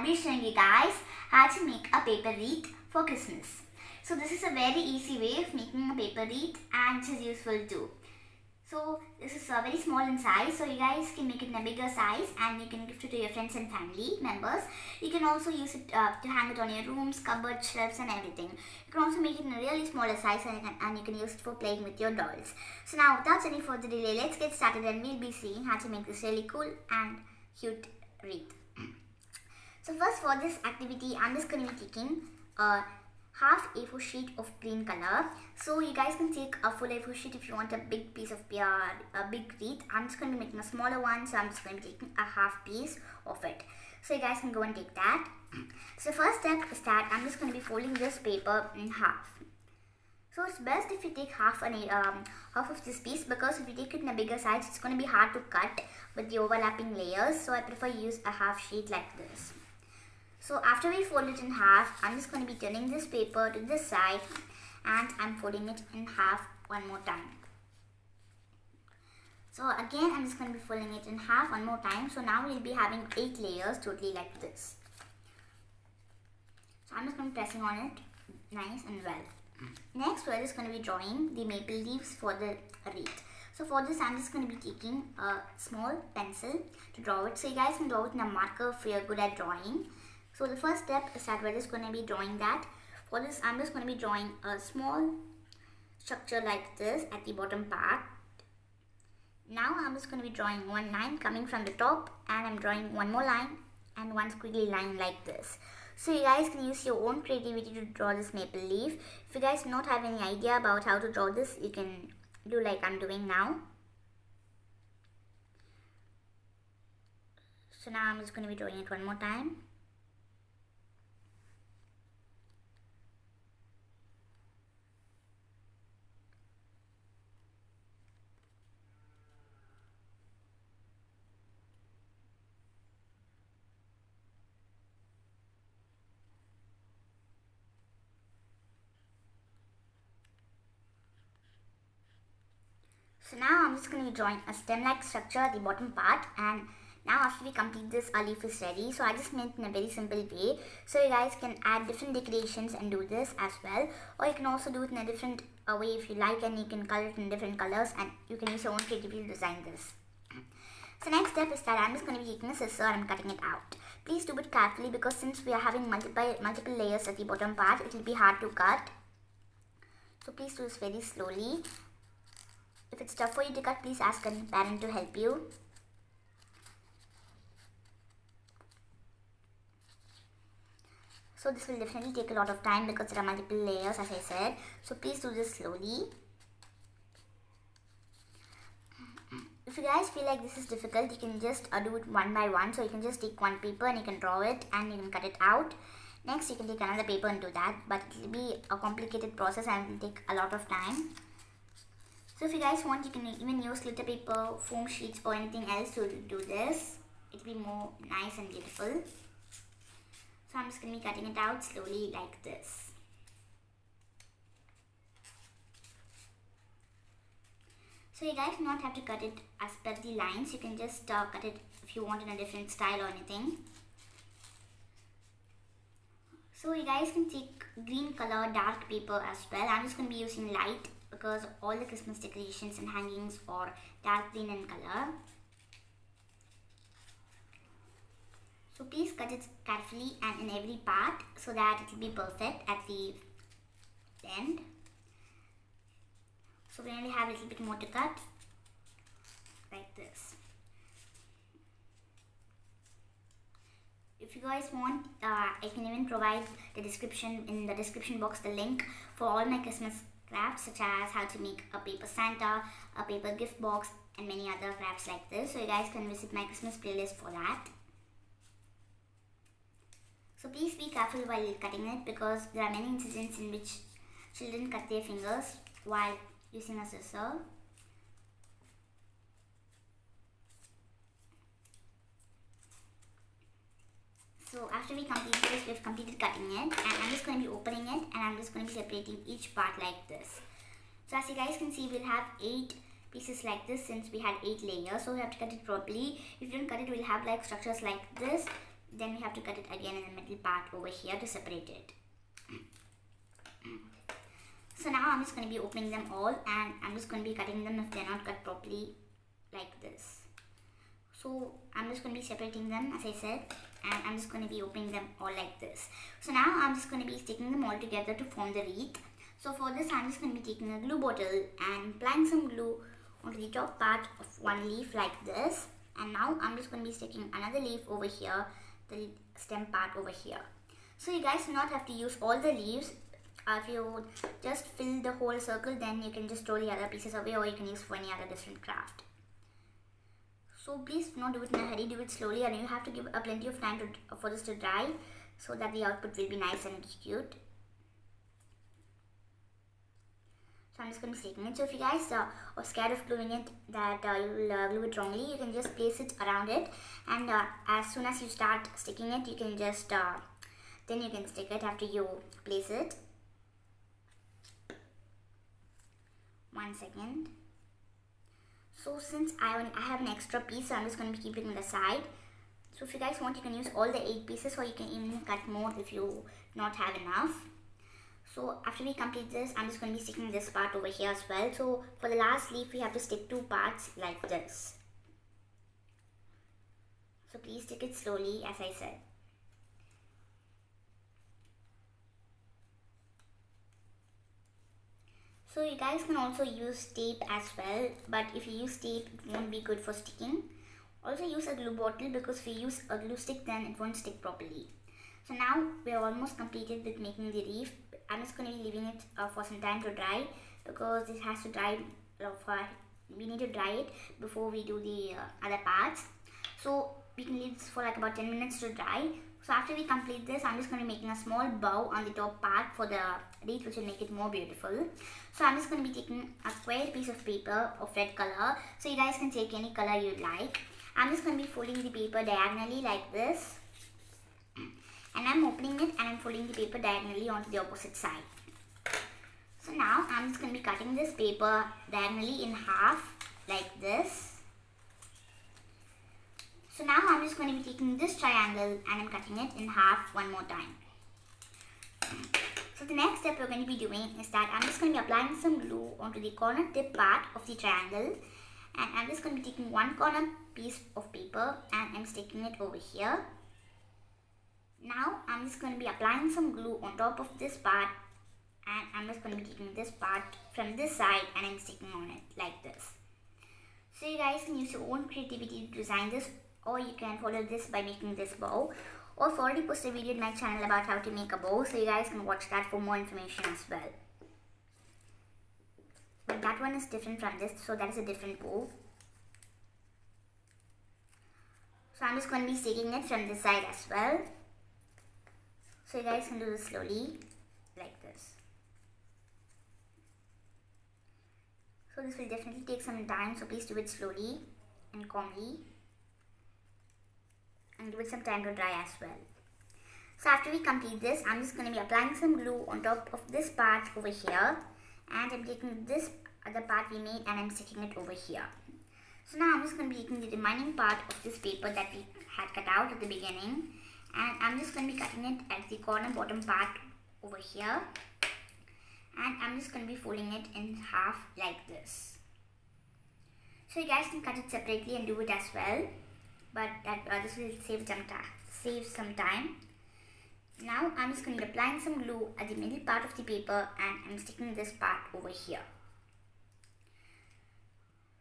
be showing you guys how to make a paper wreath for Christmas. So this is a very easy way of making a paper wreath and it is useful too. So this is very small in size, so you guys can make it in a bigger size and you can gift it to your friends and family members. You can also use it to hang it on your rooms, cupboard, shelves and everything. You can also make it in a really smaller size and you can use it for playing with your dolls. So now without any further delay, let's get started and we'll be seeing how to make this really cool and cute wreath. So first, for this activity, I'm just going to be taking a half A4 sheet of green color. So you guys can take a full A4 sheet if you want a big piece of a big wreath. I'm just going to be making a smaller one, so I'm just going to be taking a half piece of it. So you guys can go and take that. So first step is that I'm just going to be folding this paper in half. So it's best if you take half of this piece, because if you take it in a bigger size, it's going to be hard to cut with the overlapping layers. So I prefer use a half sheet like this. So after we fold it in half, I'm just going to be turning this paper to this side and I'm folding it in half one more time. So again, I'm just going to be folding it in half one more time. So now we'll be having 8 layers totally like this. So I'm just going to be pressing on it nice and well. Next, we're just going to be drawing the maple leaves for the wreath. So for this, I'm just going to be taking a small pencil to draw it. So you guys can draw it in a marker if you're good at drawing. So the first step is that we're just going to be drawing that. For this, I'm just going to be drawing a small structure like this at the bottom part. Now I'm just going to be drawing one line coming from the top, and I'm drawing one more line and one squiggly line like this. So you guys can use your own creativity to draw this maple leaf. If you guys do not have any idea about how to draw this, you can do like I'm doing now. So now I'm just going to be drawing it one more time. So now I'm just going to be drawing a stem-like structure at the bottom part, and now after we complete this, our leaf is ready. So I just made it in a very simple way. So you guys can add different decorations and do this as well, or you can also do it in a different way if you like, and you can color it in different colors and you can use your own creativity to design this. So next step is that I'm just going to be taking a scissor and I'm cutting it out. Please do it carefully, because since we are having multiple layers at the bottom part, it will be hard to cut. So please do this very slowly. If it's tough for you to cut, please ask a parent to help you. So this will definitely take a lot of time because there are multiple layers, as I said. So please do this slowly. If you guys feel like this is difficult, you can just do it one by one. So you can just take one paper and you can draw it and you can cut it out. Next, you can take another paper and do that, but it will be a complicated process and it will take a lot of time. So if you guys want, you can even use glitter paper, foam sheets or anything else to do this. It will be more nice and beautiful. So I'm just going to be cutting it out slowly like this. So you guys do not have to cut it as per the lines. You can just cut it if you want in a different style or anything. So you guys can take green color dark paper as well. I'm just going to be using light, because all the Christmas decorations and hangings are dark green in color. So please cut it carefully and in every part so that it will be perfect at the end. So we only have a little bit more to cut, like this. If you guys want, I can even provide in the description box the link for all my Christmas crafts, such as how to make a paper Santa, a paper gift box and many other crafts like this. So you guys can visit my Christmas playlist for that. So please be careful while cutting it, because there are many incidents in which children cut their fingers while using a scissor. So after we complete this, we've completed cutting it, and I'm just going to be opening it and I'm just going to be separating each part like this. So as you guys can see, we'll have 8 pieces like this since we had 8 layers. So we have to cut it properly. If you don't cut it, we'll have like structures like this. then we have to cut it again in the middle part over here to separate it. So now I'm just going to be opening them all, and I'm just going to be cutting them if they're not cut properly, like this. So I'm just going to be separating them, as I said, and I'm just going to be opening them all like this. So now I'm just going to be sticking them all together to form the wreath. So for this, I'm just going to be taking a glue bottle and applying some glue onto the top part of one leaf like this. And now I'm just going to be sticking another leaf over here, the stem part over here. So you guys do not have to use all the leaves. If you just fill the whole circle, then you can just throw the other pieces away, or you can use for any other different craft. So please do not do it in a hurry, do it slowly, and you have to give plenty of time for this to dry, so that the output will be nice and cute. So I'm just going to be sticking it. So if you guys are scared of gluing it, that you will glue it wrongly, you can just place it around it, and as soon as you start sticking it, you can just then you can stick it after you place it. 1 second. So since I have an extra piece, so I'm just going to be keeping it aside. So if you guys want, you can use all the 8 pieces, or you can even cut more if you not have enough. So after we complete this, I'm just going to be sticking this part over here as well. So for the last leaf, we have to stick 2 parts like this. So please stick it slowly, as I said. So you guys can also use tape as well, but if you use tape, it won't be good for sticking. Also use a glue bottle, because if you use a glue stick, then it won't stick properly. So now we are almost completed with making the wreath. I'm just going to be leaving it for some time to dry, because it has to dry. We need to dry it before we do the other parts. So we can leave this for like about 10 minutes to dry. So after we complete this, I'm just going to be making a small bow on the top part for the wreath, which will make it more beautiful. So I'm just going to be taking a square piece of paper of red color. So you guys can take any color you like. I'm just going to be folding the paper diagonally like this. And I'm opening it, and I'm folding the paper diagonally onto the opposite side. So now I'm just going to be cutting this paper diagonally in half like this. So now I'm just going to be taking this triangle, and I'm cutting it in half one more time. So the next step we're going to be doing is that I'm just going to be applying some glue onto the corner tip part of the triangle. And I'm just going to be taking one corner piece of paper, and I'm sticking it over here. Now I'm just going to be applying some glue on top of this part, and I'm just going to be taking this part from this side, and I'm sticking on it like this. So you guys can use your own creativity to design this, or you can follow this by making this bow. Or I've already posted a video in my channel about how to make a bow, so you guys can watch that for more information as well. But that one is different from this, so that is a different bow. So I'm just going to be sticking it from this side as well. So you guys can do this slowly, like this. So this will definitely take some time, so please do it slowly and calmly. And give it some time to dry as well. So after we complete this, I'm just going to be applying some glue on top of this part over here. And I'm taking this other part we made, and I'm sticking it over here. So now I'm just going to be taking the remaining part of this paper that we had cut out at the beginning. And I'm just going to be cutting it at the corner bottom part over here. And I'm just going to be folding it in half like this. So you guys can cut it separately and do it as well. But this will save some time. Now I'm just going to be applying some glue at the middle part of the paper, and I'm sticking this part over here.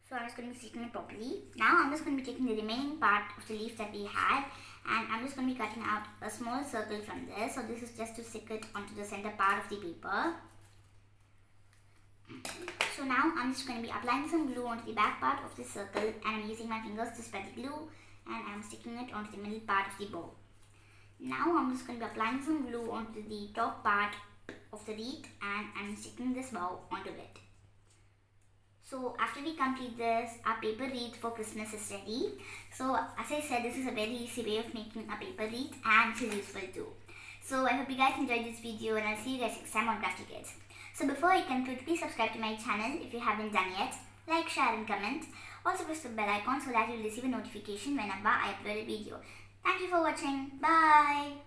So I'm just going to be sticking it properly. Now I'm just going to be taking the remaining part of the leaf that we had, and I'm just going to be cutting out a small circle from this. So this is just to stick it onto the center part of the paper. So now I'm just going to be applying some glue onto the back part of the circle, and I'm using my fingers to spread the glue, and I'm sticking it onto the middle part of the bow. Now I'm just going to be applying some glue onto the top part of the wreath, and I'm sticking this bow onto it. So after we complete this, our paper wreath for Christmas is ready. So as I said, this is a very easy way of making a paper wreath, and it is useful too. So I hope you guys enjoyed this video, and I'll see you guys next time on Crafty Kids. So before I conclude, please subscribe to my channel if you haven't done yet. Like, share and comment. Also press the bell icon so that you'll receive a notification whenever I upload a video. Thank you for watching. Bye.